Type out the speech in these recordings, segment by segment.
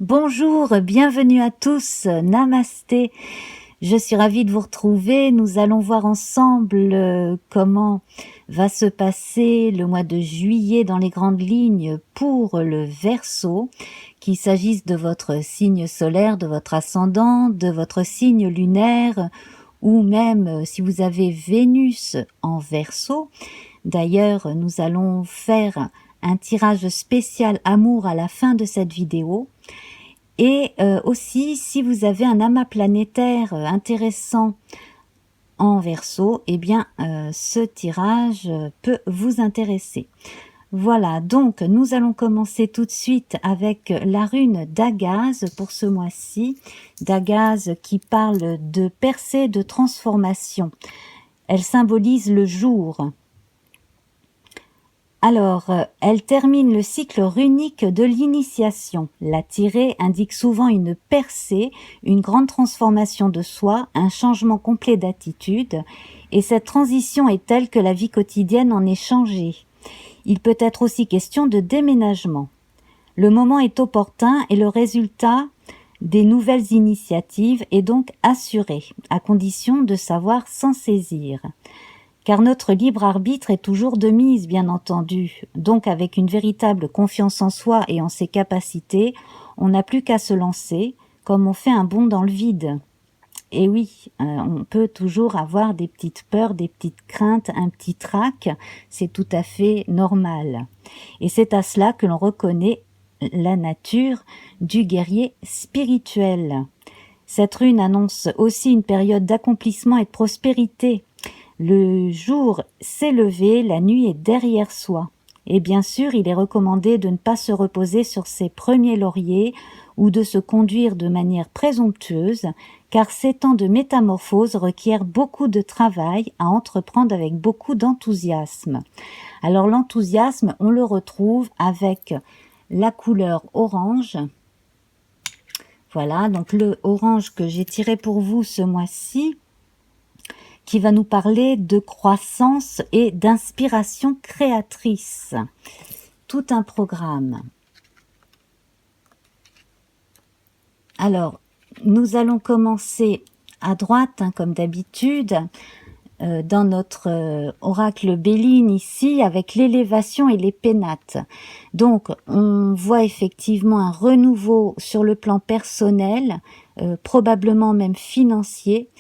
Bonjour, bienvenue à tous, namasté. Je suis ravie de vous retrouver. Nous allons voir ensemble comment va se passer le mois de juillet dans les grandes lignes pour le Verseau, qu'il s'agisse de votre signe solaire, de votre ascendant, de votre signe lunaire, ou même si vous avez Vénus en Verseau. D'ailleurs, nous allons faire un tirage spécial amour à la fin de cette vidéo. Et aussi, si vous avez un amas planétaire intéressant en Verseau, eh bien, ce tirage peut vous intéresser. Voilà, donc nous allons commencer tout de suite avec la rune d'Agaz pour ce mois-ci. D'Agaz qui parle de percée, de transformation. Elle symbolise le jour. Alors, elle termine le cycle runique de l'initiation. La tirée indique souvent une percée, une grande transformation de soi, un changement complet d'attitude, et cette transition est telle que la vie quotidienne en est changée. Il peut être aussi question de déménagement. Le moment est opportun et le résultat des nouvelles initiatives est donc assuré, à condition de savoir s'en saisir. Car notre libre arbitre est toujours de mise, bien entendu. Donc avec une véritable confiance en soi et en ses capacités, on n'a plus qu'à se lancer, comme on fait un bond dans le vide. Et oui, on peut toujours avoir des petites peurs, des petites craintes, un petit trac, c'est tout à fait normal. Et c'est à cela que l'on reconnaît la nature du guerrier spirituel. Cette rune annonce aussi une période d'accomplissement et de prospérité. Le jour s'est levé, la nuit est derrière soi. Et bien sûr, il est recommandé de ne pas se reposer sur ses premiers lauriers ou de se conduire de manière présomptueuse, car ces temps de métamorphose requièrent beaucoup de travail à entreprendre avec beaucoup d'enthousiasme. Alors l'enthousiasme, on le retrouve avec la couleur orange. Voilà, donc le orange que j'ai tiré pour vous ce mois-ci, qui va nous parler de croissance et d'inspiration créatrice. Tout un programme. Alors, nous allons commencer à droite, comme d'habitude, dans notre oracle Béline ici, avec l'élévation et les pénates. Donc, on voit effectivement un renouveau sur le plan personnel, probablement même financier.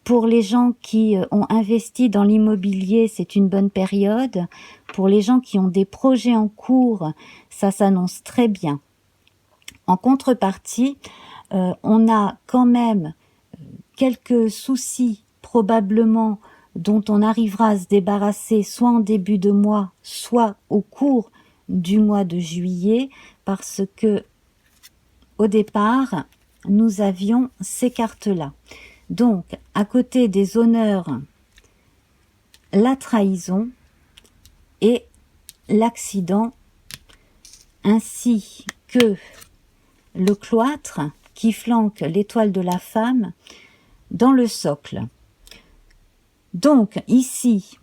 Pour les gens qui ont investi dans l'immobilier, c'est une bonne période. Pour les gens qui ont des projets en cours, ça s'annonce très bien. En contrepartie, on a quand même quelques soucis probablement dont on arrivera à se débarrasser soit en début de mois, soit au cours du mois de juillet, parce que au départ, nous avions ces cartes-là. Donc, à côté des honneurs, la trahison et l'accident, ainsi que le cloître qui flanque l'étoile de la femme dans le socle. Donc, ici,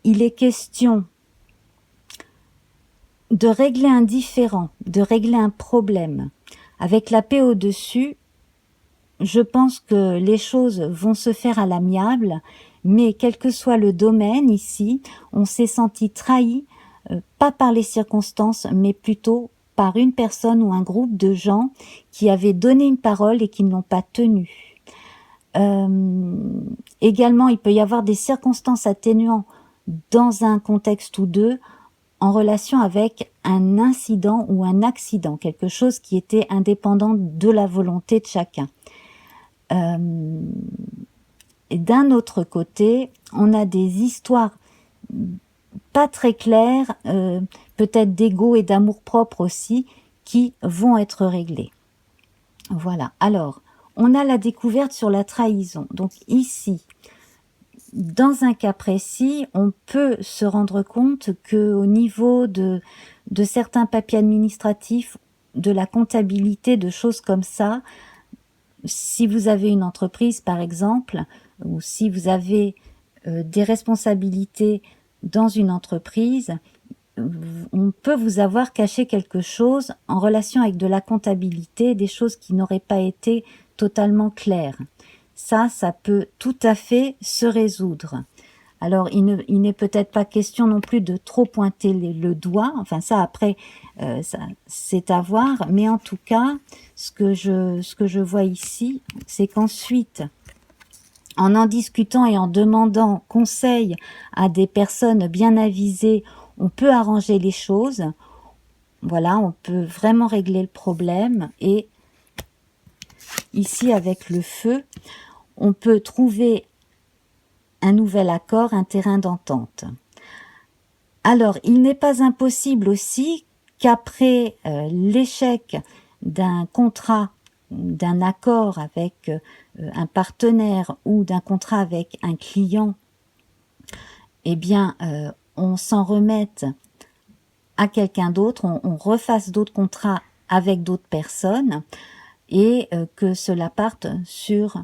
il est question de régler un différend, de régler un problème. Avec la paix au-dessus, je pense que les choses vont se faire à l'amiable, mais quel que soit le domaine ici, on s'est senti trahi, pas par les circonstances, mais plutôt par une personne ou un groupe de gens qui avaient donné une parole et qui ne l'ont pas tenue. Également, il peut y avoir des circonstances atténuantes dans un contexte ou deux, en relation avec un incident ou un accident, quelque chose qui était indépendant de la volonté de chacun. Et d'un autre côté, on a des histoires pas très claires, peut-être d'ego et d'amour-propre aussi, qui vont être réglées. Voilà. Alors, on a la découverte sur la trahison. Donc ici, dans un cas précis, on peut se rendre compte qu'au niveau de certains papiers administratifs, de la comptabilité, de choses comme ça, si vous avez une entreprise par exemple, ou si vous avez des responsabilités dans une entreprise, on peut vous avoir caché quelque chose en relation avec de la comptabilité, des choses qui n'auraient pas été totalement claires. Ça peut tout à fait se résoudre. Alors, il n'est peut-être pas question non plus de trop pointer le doigt. Enfin, ça, après, c'est à voir. Mais en tout cas, ce que je vois ici, c'est qu'ensuite, en discutant et en demandant conseil à des personnes bien avisées, on peut arranger les choses. Voilà, on peut vraiment régler le problème. Et ici, avec le feu, on peut trouver un nouvel accord, un terrain d'entente. Alors, il n'est pas impossible aussi qu'après l'échec d'un contrat, d'un accord avec un partenaire ou d'un contrat avec un client, eh bien, on s'en remette à quelqu'un d'autre, on refasse d'autres contrats avec d'autres personnes et que cela parte sur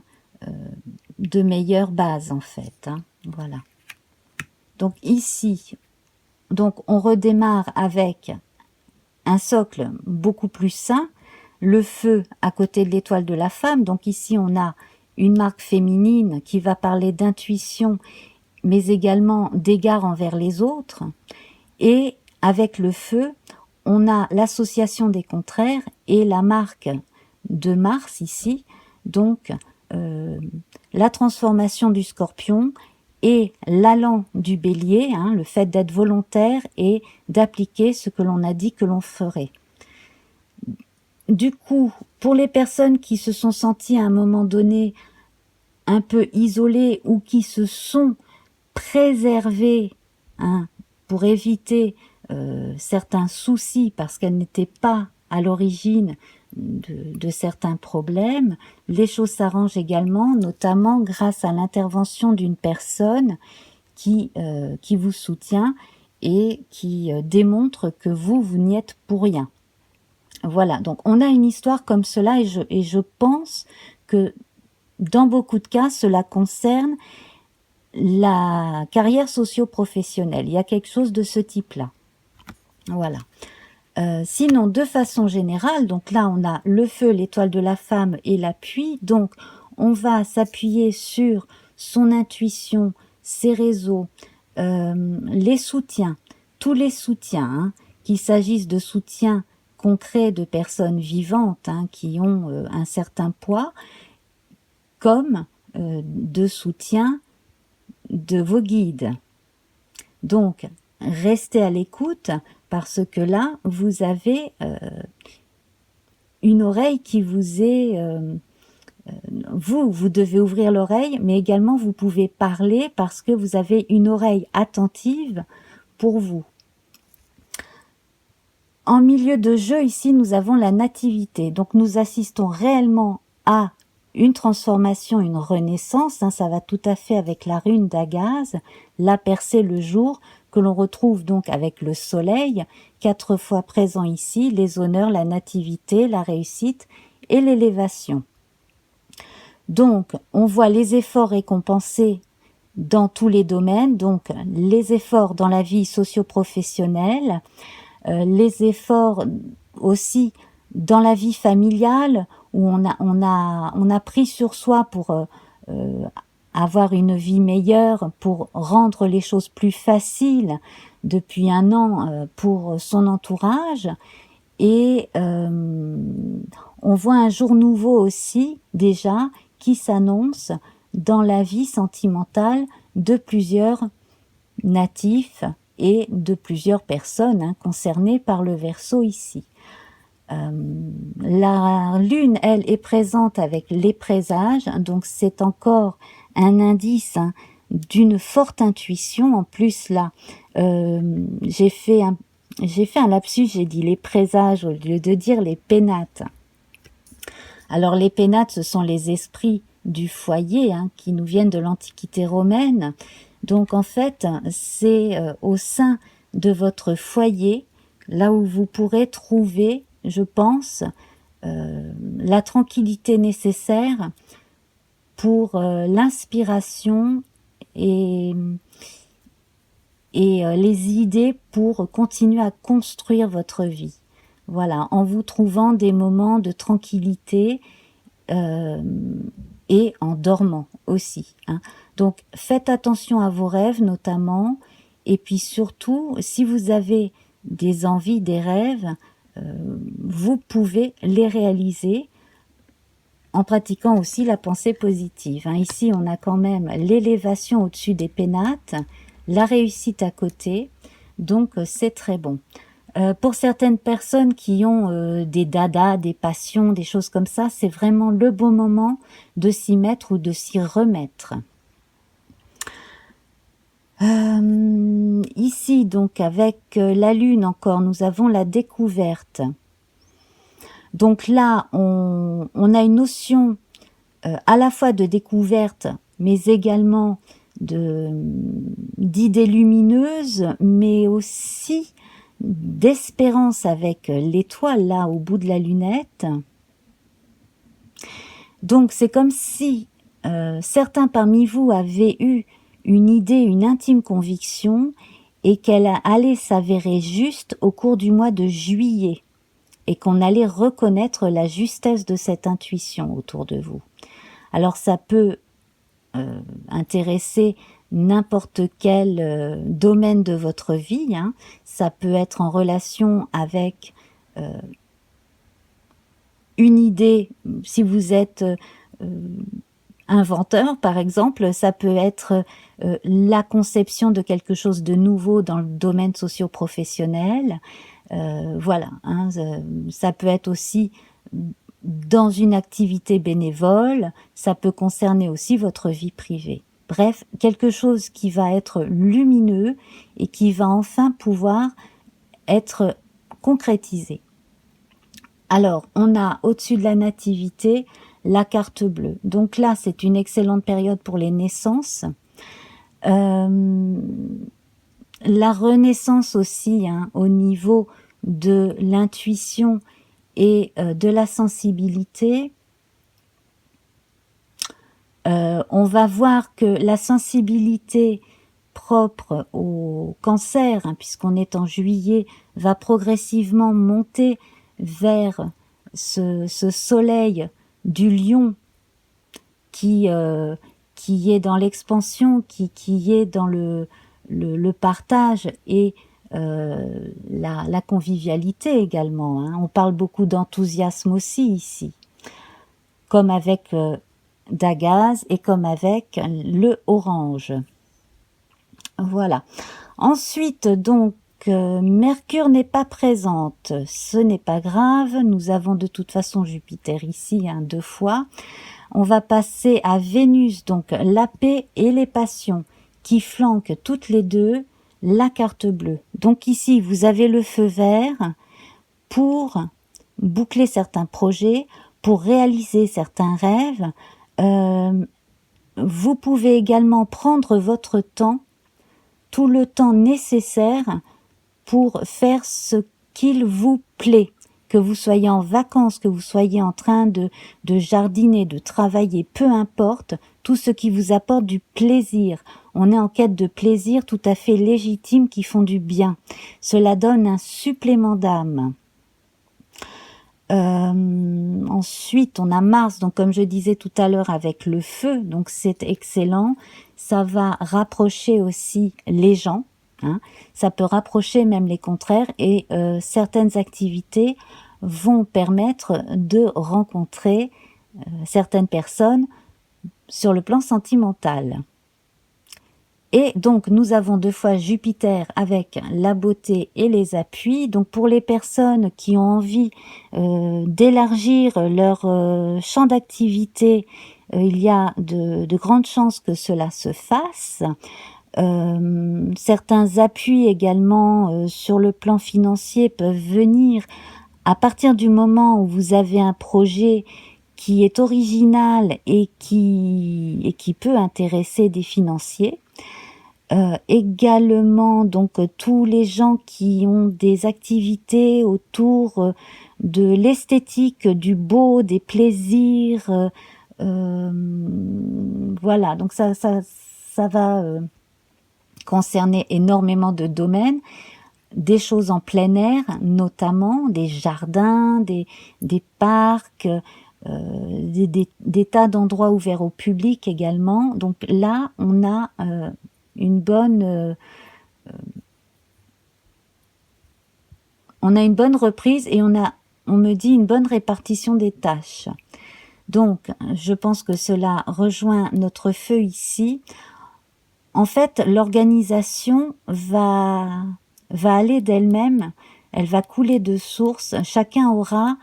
de meilleures bases en fait. Hein. Voilà. Donc ici, on redémarre avec un socle beaucoup plus sain, le feu à côté de l'étoile de la femme. Donc ici, on a une marque féminine qui va parler d'intuition, mais également d'égard envers les autres. Et avec le feu, on a l'association des contraires et la marque de Mars ici, donc la transformation du Scorpion et l'allant du Bélier, hein, le fait d'être volontaire et d'appliquer ce que l'on a dit que l'on ferait. Du coup, pour les personnes qui se sont senties à un moment donné un peu isolées ou qui se sont préservées, hein, pour éviter certains soucis parce qu'elles n'étaient pas à l'origine de certains problèmes, les choses s'arrangent également, notamment grâce à l'intervention d'une personne qui vous soutient et qui démontre que vous n'y êtes pour rien. Voilà, donc on a une histoire comme cela et je pense que dans beaucoup de cas, cela concerne la carrière socio-professionnelle. Il y a quelque chose de ce type-là. Voilà. Sinon, de façon générale, donc là, on a le feu, l'étoile de la femme et l'appui. Donc, on va s'appuyer sur son intuition, ses réseaux, les soutiens, tous les soutiens, hein, qu'il s'agisse de soutiens concrets de personnes vivantes hein, qui ont un certain poids, comme de soutien de vos guides. Donc, restez à l'écoute parce que là, vous avez une oreille qui vous est... vous devez ouvrir l'oreille, mais également vous pouvez parler parce que vous avez une oreille attentive pour vous. En milieu de jeu, ici, nous avons la nativité. Donc, nous assistons réellement à une transformation, une renaissance. Hein, ça va tout à fait avec la rune d'Agaz, la percée le jour, que l'on retrouve donc avec le soleil, 4 fois présent ici, les honneurs, la nativité, la réussite et l'élévation. Donc, on voit les efforts récompensés dans tous les domaines, donc les efforts dans la vie socio-professionnelle, les efforts aussi dans la vie familiale où on a pris sur soi pour avoir une vie meilleure, pour rendre les choses plus faciles depuis un an pour son entourage. Et on voit un jour nouveau aussi déjà qui s'annonce dans la vie sentimentale de plusieurs natifs et de plusieurs personnes hein, concernées par le Verseau ici. La lune, elle, est présente avec les présages, donc c'est encore un indice hein, d'une forte intuition. En plus, là, j'ai fait un lapsus, j'ai dit les présages au lieu de dire les pénates. Alors les pénates, ce sont les esprits du foyer hein, qui nous viennent de l'Antiquité romaine. Donc en fait, c'est au sein de votre foyer, là où vous pourrez trouver, je pense, la tranquillité nécessaire pour l'inspiration et et les idées pour continuer à construire votre vie. Voilà, en vous trouvant des moments de tranquillité et en dormant aussi, hein. Donc faites attention à vos rêves notamment, et puis surtout, si vous avez des envies, des rêves, vous pouvez les réaliser en pratiquant aussi la pensée positive, hein. Ici, on a quand même l'élévation au-dessus des pénates, la réussite à côté, donc c'est très bon. Pour certaines personnes qui ont des dadas, des passions, des choses comme ça, c'est vraiment le bon moment de s'y mettre ou de s'y remettre. Ici, donc, avec la Lune encore, nous avons la découverte. Donc là, on a une notion à la fois de découverte, mais également d'idées lumineuses, mais aussi d'espérance avec l'étoile là au bout de la lunette. Donc c'est comme si certains parmi vous avaient eu une idée, une intime conviction, et qu'elle allait s'avérer juste au cours du mois de juillet, et qu'on allait reconnaître la justesse de cette intuition autour de vous. Alors ça peut intéresser n'importe quel domaine de votre vie, hein. Ça peut être en relation avec une idée, si vous êtes inventeur par exemple, ça peut être la conception de quelque chose de nouveau dans le domaine socio-professionnel, voilà, hein, ça peut être aussi dans une activité bénévole, ça peut concerner aussi votre vie privée. Bref, quelque chose qui va être lumineux et qui va enfin pouvoir être concrétisé. Alors, on a au-dessus de la nativité la carte bleue. Donc là, c'est une excellente période pour les naissances. La renaissance aussi, hein, au niveau de l'intuition et de la sensibilité. On va voir que la sensibilité propre au cancer, hein, puisqu'on est en juillet, va progressivement monter vers ce soleil du lion qui est dans l'expansion, qui est dans le partage et la convivialité également, hein. On parle beaucoup d'enthousiasme aussi ici, comme avec Dagaz et comme avec le orange. Voilà. Ensuite, donc, Mercure n'est pas présente. Ce n'est pas grave. Nous avons de toute façon Jupiter ici, hein, 2 fois. On va passer à Vénus, donc la paix et les passions, qui flanquent toutes les deux la carte bleue. Donc ici, vous avez le feu vert pour boucler certains projets, pour réaliser certains rêves. Vous pouvez également prendre votre temps, tout le temps nécessaire pour faire ce qu'il vous plaît. Que vous soyez en vacances, que vous soyez en train de jardiner, de travailler, peu importe, tout ce qui vous apporte du plaisir. On est en quête de plaisir tout à fait légitime qui font du bien. Cela donne un supplément d'âme. Ensuite, on a Mars, donc comme je disais tout à l'heure avec le feu, donc c'est excellent. Ça va rapprocher aussi les gens, hein. Ça peut rapprocher même les contraires et certaines activités vont permettre de rencontrer certaines personnes sur le plan sentimental. Et donc, nous avons 2 fois Jupiter avec la beauté et les appuis. Donc, pour les personnes qui ont envie d'élargir leur champ d'activité, il y a de grandes chances que cela se fasse. Certains appuis également sur le plan financier peuvent venir à partir du moment où vous avez un projet qui est original et qui peut intéresser des financiers. Également, donc tous les gens qui ont des activités autour de l'esthétique, du beau, des plaisirs, voilà, donc ça va concerner énormément de domaines, des choses en plein air, notamment des jardins, des parcs, des tas d'endroits ouverts au public également. Donc là, on a une bonne reprise et on me dit une bonne répartition des tâches. Donc, je pense que cela rejoint notre feu ici. En fait, l'organisation va aller d'elle-même, elle va couler de source, chacun aura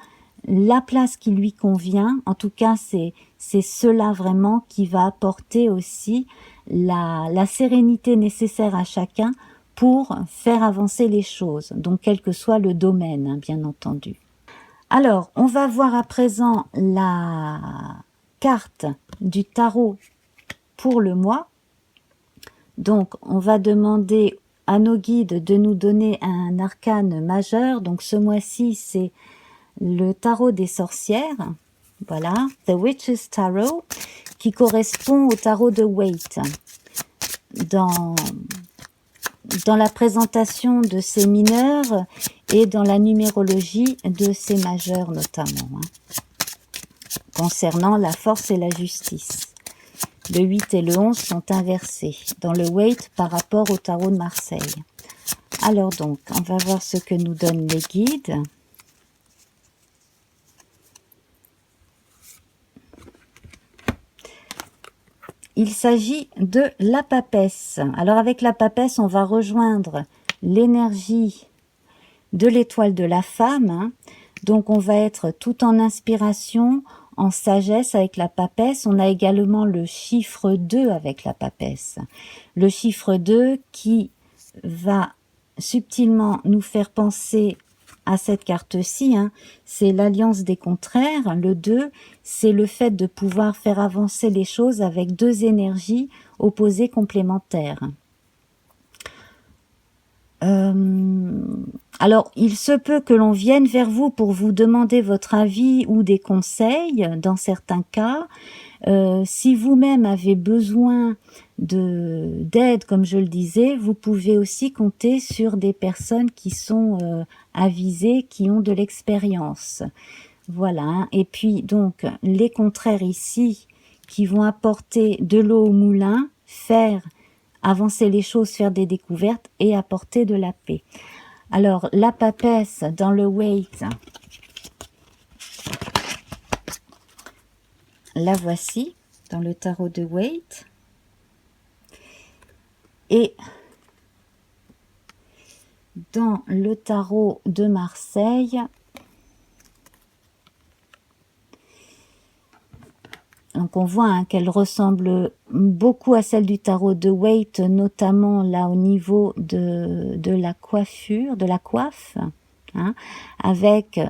la place qui lui convient. En tout cas, c'est cela vraiment qui va apporter aussi la sérénité nécessaire à chacun pour faire avancer les choses, donc quel que soit le domaine, hein, bien entendu. Alors, on va voir à présent la carte du tarot pour le mois. Donc, on va demander à nos guides de nous donner un arcane majeur. Donc, ce mois-ci, c'est le tarot des sorcières. Voilà, The Witch's Tarot, qui correspond au tarot de Waite. Dans la présentation de ces mineurs et dans la numérologie de ces majeurs notamment, hein, concernant la force et la justice. Le 8 et le 11 sont inversés dans le Waite par rapport au tarot de Marseille. Alors donc, on va voir ce que nous donnent les guides. Il s'agit de la papesse. Alors avec la papesse, on va rejoindre l'énergie de l'étoile de la femme. Hein. Donc on va être tout en inspiration, en sagesse avec la papesse. On a également le chiffre 2 avec la papesse. Le chiffre 2 qui va subtilement nous faire penser à cette carte-ci, hein, c'est l'alliance des contraires. Le 2, c'est le fait de pouvoir faire avancer les choses avec deux énergies opposées complémentaires. Alors, il se peut que l'on vienne vers vous pour vous demander votre avis ou des conseils dans certains cas. Si vous-même avez besoin d'aide, comme je le disais, vous pouvez aussi compter sur des personnes qui sont avisées, qui ont de l'expérience. Voilà, hein. Et puis donc les contraires ici qui vont apporter de l'eau au moulin, faire avancer les choses, faire des découvertes et apporter de la paix. Alors la papesse dans le Waite, la voici dans le tarot de Waite. Et dans le tarot de Marseille, donc on voit hein, qu'elle ressemble beaucoup à celle du tarot de Waite, notamment là au niveau de la coiffure, de la coiffe, hein, avec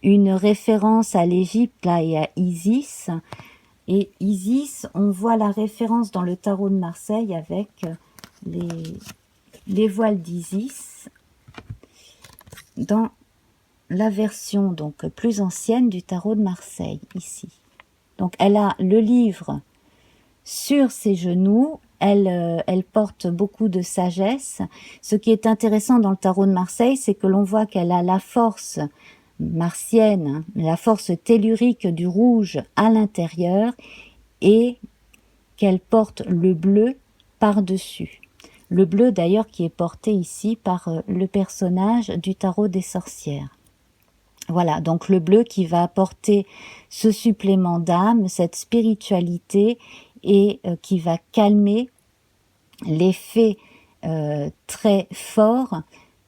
une référence à l'Égypte là et à Isis. Et Isis, on voit la référence dans le tarot de Marseille avec les voiles d'Isis dans la version donc plus ancienne du tarot de Marseille ici. Donc elle a le livre sur ses genoux, elle porte beaucoup de sagesse. Ce qui est intéressant dans le tarot de Marseille, c'est que l'on voit qu'elle a la force martienne, la force tellurique du rouge à l'intérieur et qu'elle porte le bleu par-dessus. Le bleu d'ailleurs qui est porté ici par le personnage du tarot des sorcières. Voilà, donc le bleu qui va apporter ce supplément d'âme, cette spiritualité et qui va calmer l'effet très fort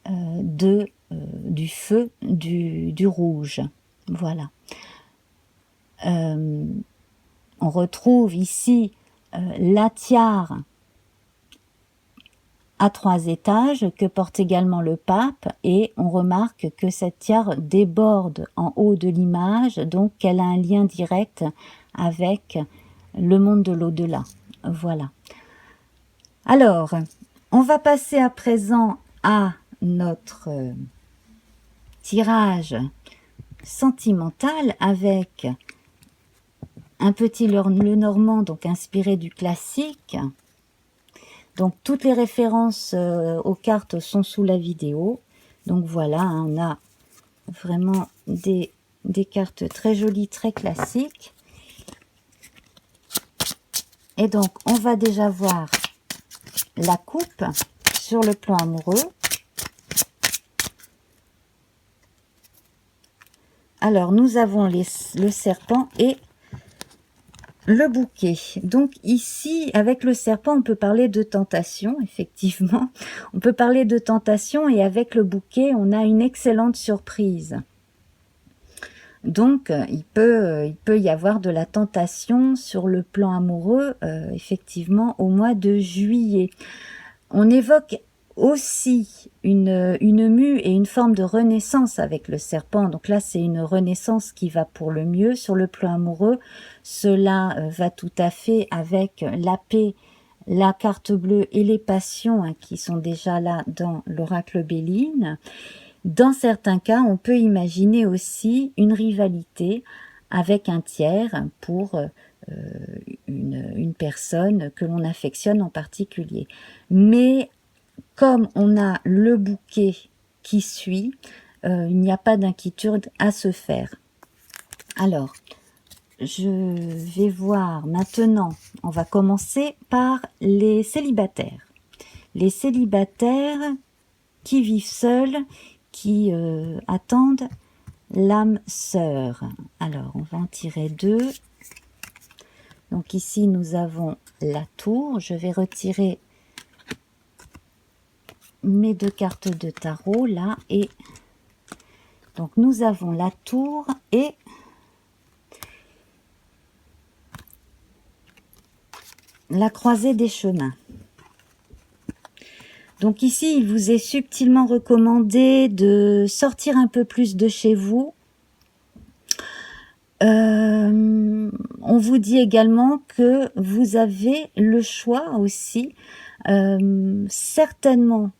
du feu du rouge. Voilà. On retrouve ici la tiare à 3 étages que porte également le pape et on remarque que cette tiare déborde en haut de l'image, donc qu'elle a un lien direct avec le monde de l'au-delà. Voilà. Alors, on va passer à présent à notre tirage sentimental avec un petit Lenormand, donc inspiré du classique. Donc toutes les références aux cartes sont sous la vidéo. Donc voilà, hein, on a vraiment des cartes très jolies, très classiques. Et donc on va déjà voir la coupe sur le plan amoureux. Alors nous avons le serpent et le bouquet. Donc ici, avec le serpent, on peut parler de tentation, effectivement. On peut parler de tentation et avec le bouquet, on a une excellente surprise. Donc, il peut y avoir de la tentation sur le plan amoureux, effectivement, au mois de juillet. On évoque aussi une mue et une forme de renaissance avec le serpent. Donc là, c'est une renaissance qui va pour le mieux. Sur le plan amoureux, cela va tout à fait avec la paix, la carte bleue et les passions hein, qui sont déjà là dans l'oracle Béline. Dans certains cas, on peut imaginer aussi une rivalité avec un tiers pour une personne que l'on affectionne en particulier. Mais comme on a le bouquet qui suit, il n'y a pas d'inquiétude à se faire. Alors, je vais voir maintenant, on va commencer par les célibataires. Les célibataires qui vivent seuls, qui attendent l'âme sœur. Alors, on va en tirer 2. Donc ici, nous avons la tour. Je vais retirer mes 2 cartes de tarot, là. Et donc, nous avons la tour et la croisée des chemins. Donc ici, il vous est subtilement recommandé de sortir un peu plus de chez vous. On vous dit également que vous avez le choix aussi, certainement.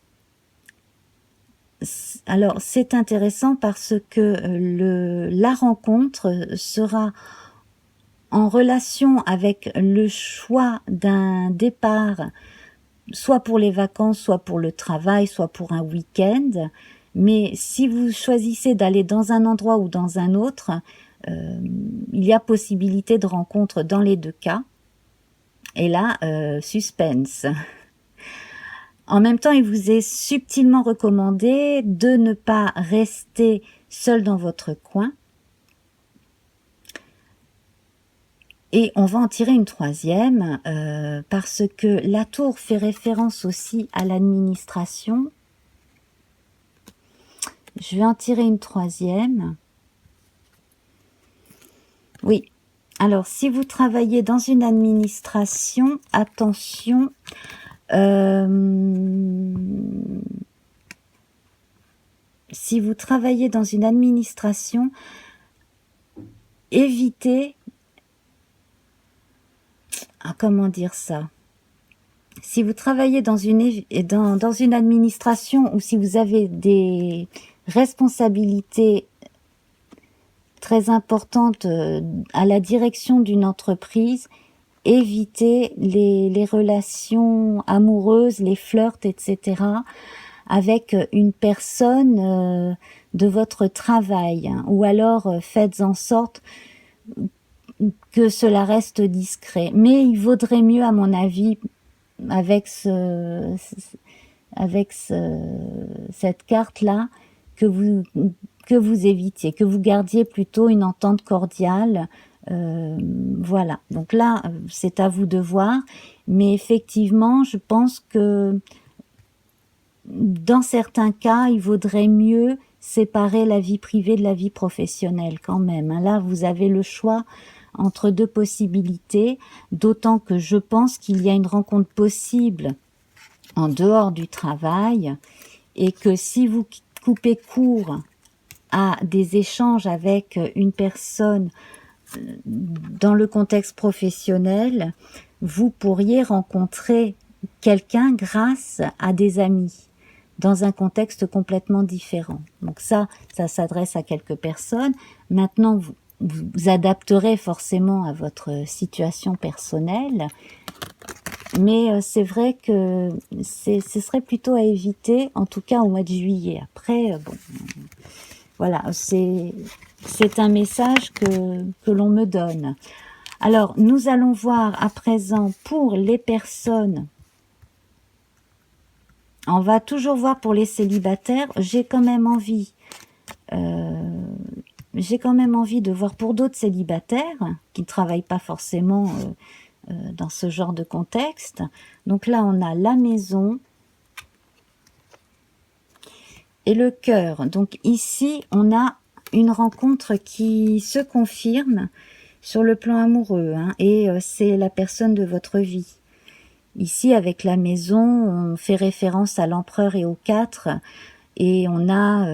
Alors, c'est intéressant parce que la rencontre sera en relation avec le choix d'un départ, soit pour les vacances, soit pour le travail, soit pour un week-end. Mais si vous choisissez d'aller dans un endroit ou dans un autre, il y a possibilité de rencontre dans les 2 cas. Et là, suspense. En même temps, il vous est subtilement recommandé de ne pas rester seul dans votre coin. Et on va en tirer une 3e, parce que la tour fait référence aussi à l'administration. Je vais en tirer une 3e. Oui. Alors, si vous travaillez dans une administration, attention, si vous travaillez dans une administration, évitez, comment dire ça? Si vous travaillez dans une administration ou si vous avez des responsabilités très importantes à la direction d'une entreprise, évitez les relations amoureuses, les flirts, etc. avec une personne de votre travail. Hein, ou alors faites en sorte que cela reste discret. Mais il vaudrait mieux, à mon avis, avec cette carte-là, que vous évitiez, que vous gardiez plutôt une entente cordiale. Voilà, donc là, c'est à vous de voir. Mais effectivement, je pense que dans certains cas, il vaudrait mieux séparer la vie privée de la vie professionnelle quand même. Là, vous avez le choix entre 2 possibilités, d'autant que je pense qu'il y a une rencontre possible en dehors du travail et que si vous coupez court à des échanges avec une personne dans le contexte professionnel, vous pourriez rencontrer quelqu'un grâce à des amis dans un contexte complètement différent. Donc ça s'adresse à quelques personnes. Maintenant, vous adapterez forcément à votre situation personnelle. Mais c'est vrai que ce serait plutôt à éviter, en tout cas au mois de juillet. Après, bon, voilà, c'est un message que l'on me donne. Alors, nous allons voir à présent pour les personnes. On va toujours voir pour les célibataires. J'ai quand même envie de voir pour d'autres célibataires qui ne travaillent pas forcément dans ce genre de contexte. Donc là, on a la maison et le cœur. Donc ici, on a une rencontre qui se confirme sur le plan amoureux, hein, et c'est la personne de votre vie. Ici, avec la maison, on fait référence à l'empereur et aux 4, et on a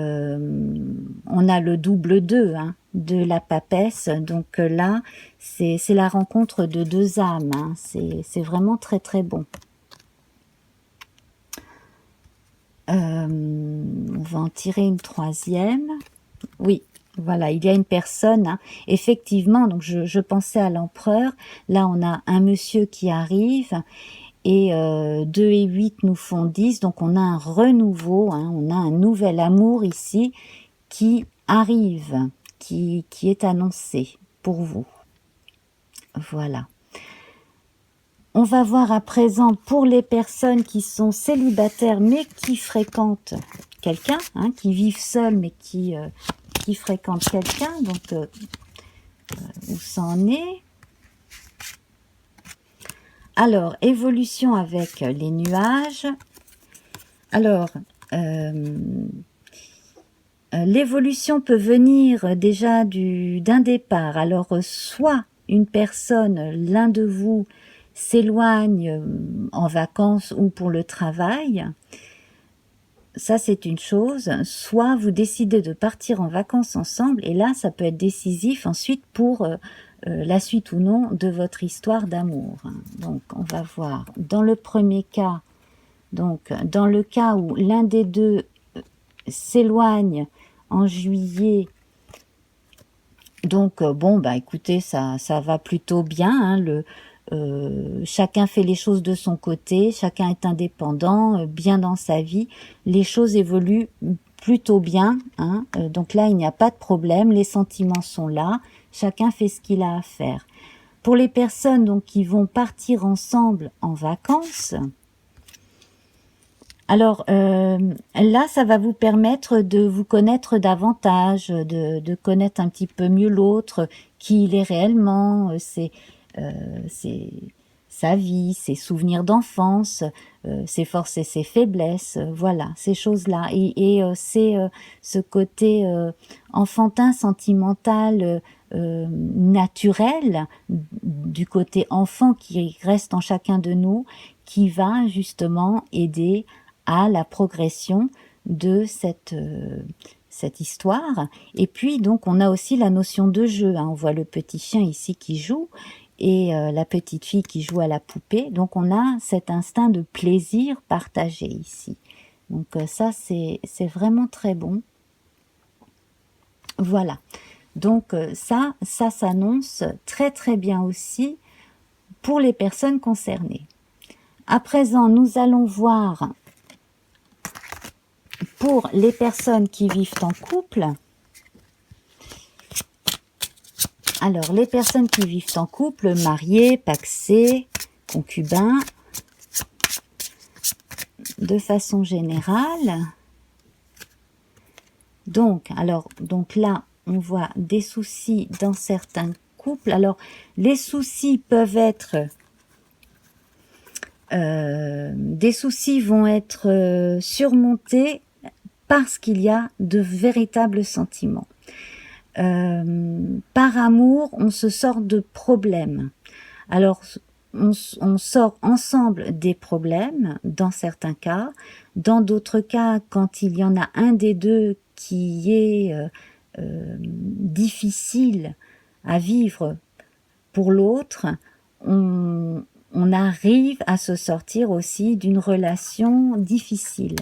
le double 2, hein, de la papesse. Donc là, c'est la rencontre de deux âmes, hein. C'est vraiment très très bon. On va en tirer une troisième. Oui, voilà, il y a une personne, hein. Effectivement, donc je pensais à l'empereur. Là, on a un monsieur qui arrive, et 2 et 8 nous font 10, donc on a un renouveau, hein, on a un nouvel amour ici qui arrive, qui est annoncé pour vous. Voilà. On va voir à présent pour les personnes qui sont célibataires mais qui fréquentent quelqu'un, hein, qui vivent seuls mais qui fréquentent quelqu'un. Donc, où ça en est? Alors, évolution avec les nuages. Alors, l'évolution peut venir déjà d'un départ. Alors, soit une personne, l'un de vous, s'éloigne en vacances ou pour le travail. Ça, c'est une chose. Soit vous décidez de partir en vacances ensemble, et là, ça peut être décisif ensuite pour la suite ou non de votre histoire d'amour. Donc, on va voir. Dans le premier cas, donc dans le cas où l'un des deux s'éloigne en juillet, donc bon, bah écoutez, ça va plutôt bien, hein, chacun fait les choses de son côté, chacun est indépendant, bien dans sa vie, les choses évoluent plutôt bien, hein, donc là il n'y a pas de problème, les sentiments sont là, chacun fait ce qu'il a à faire. Pour les personnes donc qui vont partir ensemble en vacances, alors là, ça va vous permettre de vous connaître davantage, de connaître un petit peu mieux l'autre, qui il est réellement, sa vie, ses souvenirs d'enfance, ses forces et ses faiblesses, voilà, ces choses-là. Et c'est ce côté enfantin, sentimental, naturel, du côté enfant qui reste en chacun de nous, qui va justement aider à la progression de cette histoire. Et puis donc on a aussi la notion de jeu, hein. On voit le petit chien ici qui joue, et la petite fille qui joue à la poupée. Donc on a cet instinct de plaisir partagé ici. Donc ça c'est vraiment très bon. Voilà. Donc ça s'annonce très très bien aussi pour les personnes concernées. À présent, nous allons voir pour les personnes qui vivent en couple. Alors, les personnes qui vivent en couple, mariés, pacsés, concubins, de façon générale. Donc là, on voit des soucis dans certains couples. Alors, les soucis peuvent être... des soucis vont être surmontés parce qu'il y a de véritables sentiments. Par amour, on se sort de problèmes. Alors, on sort ensemble des problèmes, dans certains cas. Dans d'autres cas, quand il y en a un des deux qui est difficile à vivre pour l'autre, on arrive à se sortir aussi d'une relation difficile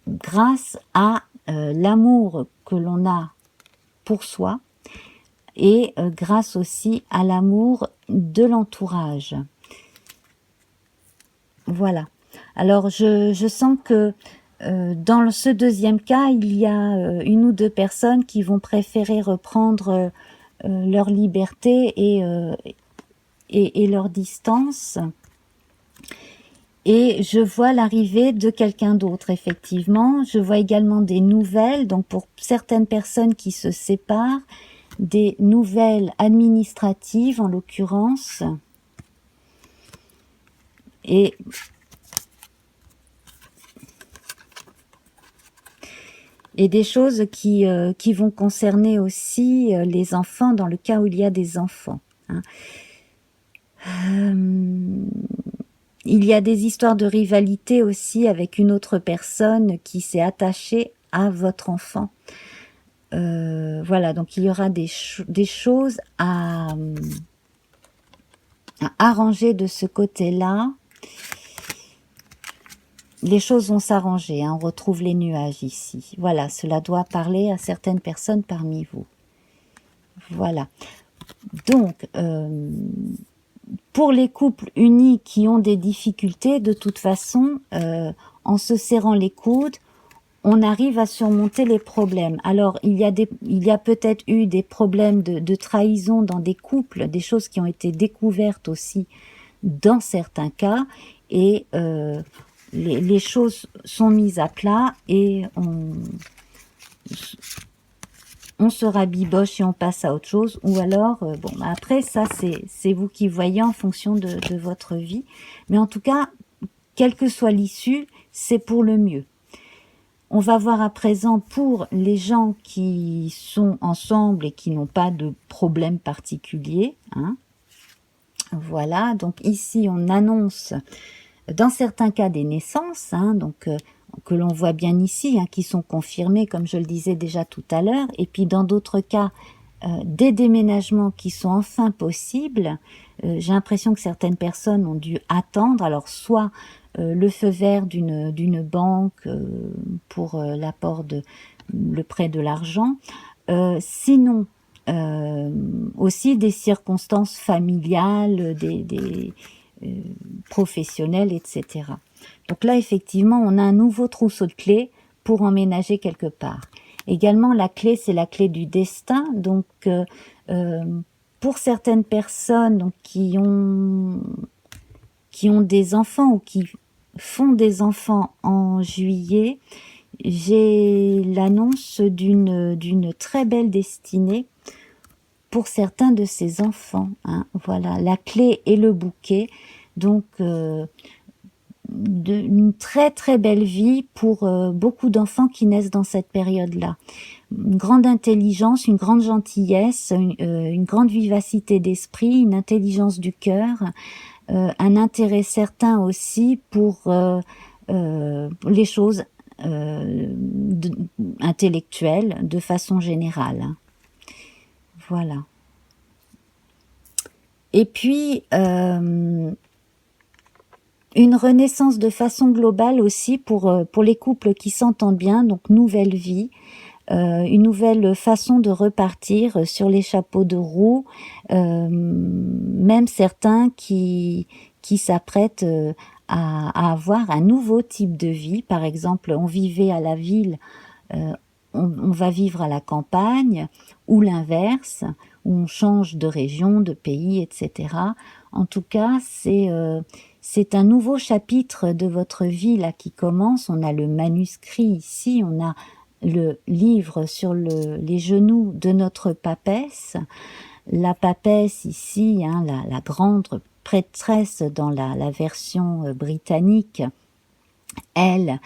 grâce à l'amour que l'on a pour soi, et grâce aussi à l'amour de l'entourage. Voilà. Alors je sens que dans ce deuxième cas, il y a une ou deux personnes qui vont préférer reprendre leur liberté et leur distance. Et je vois l'arrivée de quelqu'un d'autre, effectivement. Je vois également des nouvelles, donc pour certaines personnes qui se séparent, des nouvelles administratives en l'occurrence. Et des choses qui vont concerner aussi les enfants, dans le cas où il y a des enfants. Hein. Il y a des histoires de rivalité aussi avec une autre personne qui s'est attachée à votre enfant. Voilà, donc il y aura des choses à arranger de ce côté-là. Les choses vont s'arranger, hein, on retrouve les nuages ici. Voilà, cela doit parler à certaines personnes parmi vous. Voilà. Donc, pour les couples unis qui ont des difficultés, de toute façon, en se serrant les coudes, on arrive à surmonter les problèmes. Alors, il y a peut-être eu des problèmes de trahison dans des couples, des choses qui ont été découvertes aussi dans certains cas, et les choses sont mises à plat et on se rabiboche et on passe à autre chose, ou alors, bon, après, ça, c'est vous qui voyez en fonction de votre vie. Mais en tout cas, quelle que soit l'issue, c'est pour le mieux. On va voir à présent pour les gens qui sont ensemble et qui n'ont pas de problème particulier. Hein. Voilà, donc ici, on annonce, dans certains cas, des naissances, hein, donc que l'on voit bien ici, hein, qui sont confirmées, comme je le disais déjà tout à l'heure, et puis dans d'autres cas, des déménagements qui sont enfin possibles. J'ai l'impression que certaines personnes ont dû attendre, alors soit le feu vert d'une banque pour l'apport le prêt de l'argent, sinon aussi des circonstances familiales, des professionnelles, etc. Donc là, effectivement, on a un nouveau trousseau de clés pour emménager quelque part. Également, la clé, c'est la clé du destin. Donc, pour certaines personnes donc, qui ont des enfants ou qui font des enfants en juillet, j'ai l'annonce d'une très belle destinée pour certains de ces enfants. Hein. Voilà, la clé et le bouquet. Donc, une très très belle vie pour beaucoup d'enfants qui naissent dans cette période-là. Une grande intelligence, une grande gentillesse, une grande vivacité d'esprit, une intelligence du cœur, un intérêt certain aussi pour les choses intellectuelles de façon générale. Voilà. Et puis, une renaissance de façon globale aussi pour les couples qui s'entendent bien, donc nouvelle vie, une nouvelle façon de repartir sur les chapeaux de roue, même certains qui s'apprêtent à avoir un nouveau type de vie. Par exemple, on vivait à la ville, on va vivre à la campagne, ou l'inverse, où on change de région, de pays, etc. En tout cas, c'est un nouveau chapitre de votre vie là qui commence. On a le manuscrit ici, on a le livre sur les genoux de notre papesse. La papesse ici, hein, la grande prêtresse dans la version britannique, elle,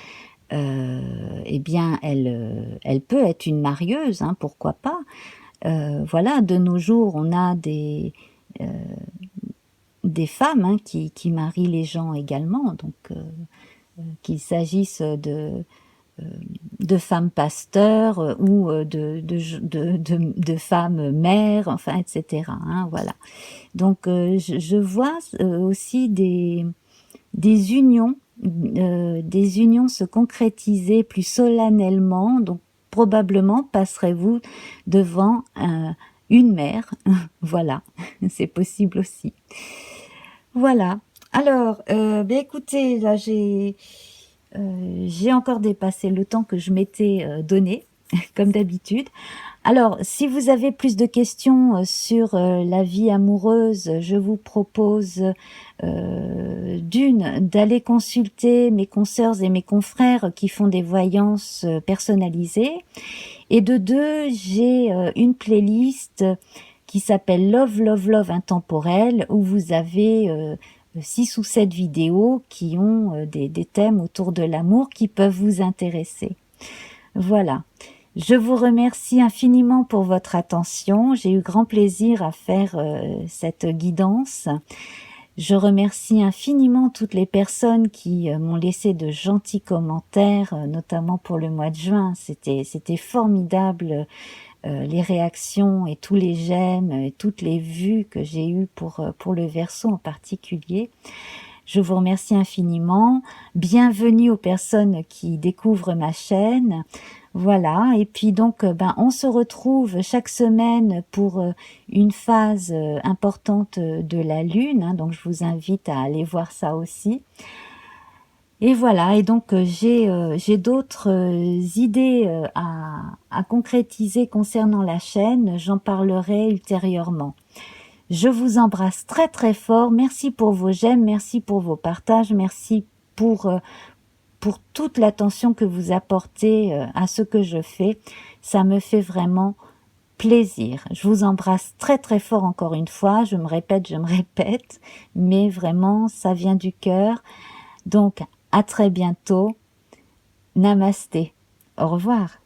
eh bien, elle peut être une marieuse, hein, pourquoi pas. Voilà, de nos jours, on a des femmes hein, qui marient les gens également, donc qu'il s'agisse de femmes pasteurs ou de femmes mères, enfin, etc. Hein, voilà. Donc, je vois aussi des unions, se concrétiser plus solennellement. Donc, probablement passerez-vous devant une mère. Voilà, c'est possible aussi. Voilà. Alors, écoutez, là, j'ai encore dépassé le temps que je m'étais donné, comme d'habitude. Alors, si vous avez plus de questions sur la vie amoureuse, je vous propose d'une, d'aller consulter mes consoeurs et mes confrères qui font des voyances personnalisées. Et de deux, j'ai une playlist qui s'appelle Love, Love, Love Intemporel, où vous avez 6 ou 7 vidéos qui ont des thèmes autour de l'amour qui peuvent vous intéresser. Voilà. Je vous remercie infiniment pour votre attention. J'ai eu grand plaisir à faire cette guidance. Je remercie infiniment toutes les personnes qui m'ont laissé de gentils commentaires, notamment pour le mois de juin. C'était formidable, les réactions et tous les j'aime et toutes les vues que j'ai eues pour le Verseau en particulier. Je vous remercie infiniment. Bienvenue aux personnes qui découvrent ma chaîne. Voilà, et puis donc on se retrouve chaque semaine pour une phase importante de la Lune, hein, donc je vous invite à aller voir ça aussi. Et voilà, et donc j'ai d'autres idées à concrétiser concernant la chaîne, j'en parlerai ultérieurement. Je vous embrasse très très fort, merci pour vos j'aime, merci pour vos partages, merci pour toute l'attention que vous apportez à ce que je fais. Ça me fait vraiment plaisir. Je vous embrasse très très fort encore une fois. Je me répète, mais vraiment, ça vient du cœur. Donc, à très bientôt. Namasté. Au revoir.